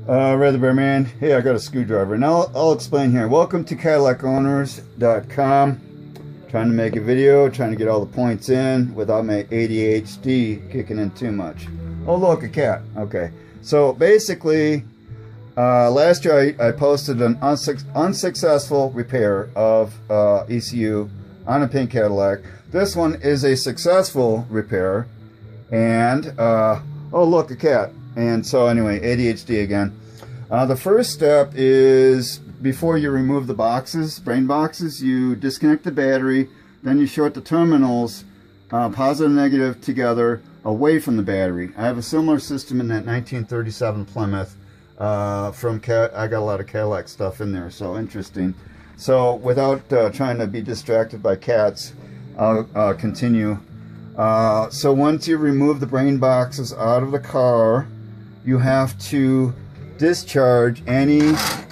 Red the Bear Man. Hey, I got a screwdriver. Now I'll explain here. Welcome to CadillacOwners.com. Trying to make a video, trying to get all the points in without my ADHD kicking in too much. Oh, look, a cat. Okay. So basically, last year I posted an unsuccessful repair of ECU on a pink Cadillac. This one is a successful repair. And, oh, look, a cat. And so anyway, ADHD again. The first step is, before you remove the boxes, brain boxes, you disconnect the battery, then you short the terminals, positive and negative together, away from the battery. I have a similar system in that 1937 Plymouth. I got a lot of Cadillac stuff in there, so interesting. So without trying to be distracted by cats, I'll continue. So once you remove the brain boxes out of the car, you have to discharge any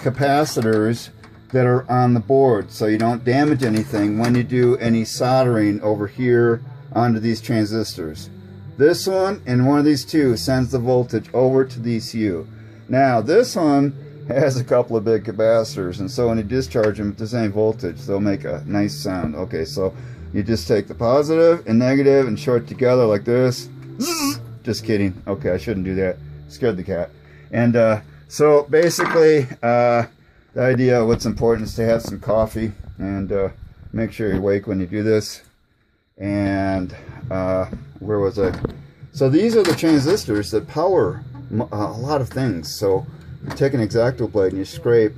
capacitors that are on the board so you don't damage anything when you do any soldering over here onto these transistors. This one and one of these two sends the voltage over to the ECU. Now this one has a couple of big capacitors, and so when you discharge them at the same voltage, they'll make a nice sound. Okay, so you just take the positive and negative and short together like this. Just kidding. Okay, I shouldn't do that. Scared the cat. And so basically, the idea of what's important is to have some coffee and make sure you're awake when you do this. And where was I? So these are the transistors that power a lot of things. So you take an X-Acto blade and you scrape,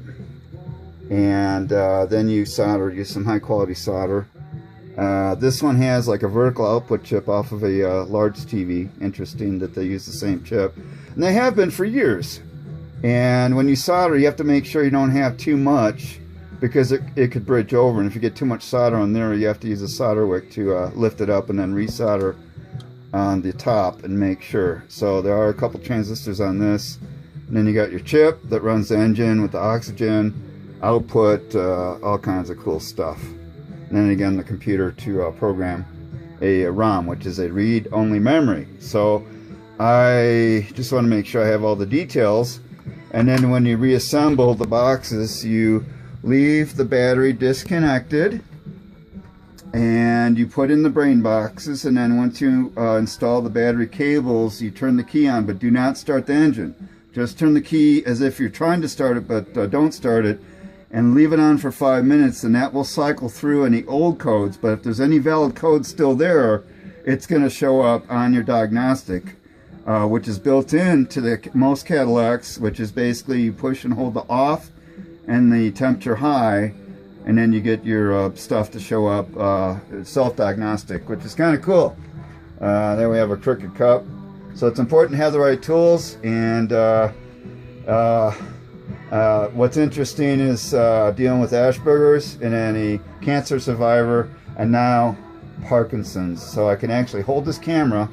and then you solder. Use some high quality solder. This one has like a vertical output chip off of a large TV. Interesting that they use the same chip. And they have been for years. And when you solder, you have to make sure you don't have too much, because it could bridge over. And if you get too much solder on there, you have to use a solder wick to lift it up and then resolder on the top and make sure. So there are a couple transistors on this. And then you got your chip that runs the engine with the oxygen output, all kinds of cool stuff. And then again, the computer to program a ROM, which is a read-only memory. So I just want to make sure I have all the details. And then when you reassemble the boxes, you leave the battery disconnected and you put in the brain boxes. And then once you install the battery cables, you turn the key on, but do not start the engine. Just turn the key as if you're trying to start it, but don't start it. And leave it on for 5 minutes, and that will cycle through any old codes. But if there's any valid code still there, it's going to show up on your diagnostic, which is built into most Cadillacs, which is basically you push and hold the off and the temperature high, and then you get your stuff to show up, self-diagnostic, which is kind of cool. Then we have a crooked cup. So it's important to have the right tools. And what's interesting is dealing with Asperger's and then a cancer survivor, and now Parkinson's. So I can actually hold this camera,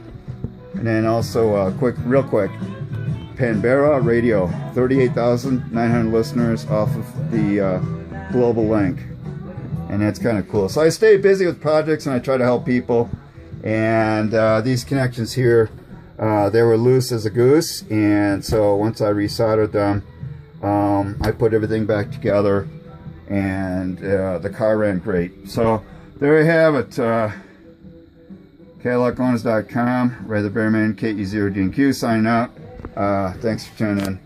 and then also real quick, Panbera Radio, 38,900 listeners off of the global link, and that's kind of cool. So I stay busy with projects and I try to help people. And these connections here, they were loose as a goose, and so once I resoldered them, I put everything back together, and the car ran great. So there you have it. CadillacOwners.com, Ray the Bear Man, KE0DNQ signing out. Thanks for tuning in.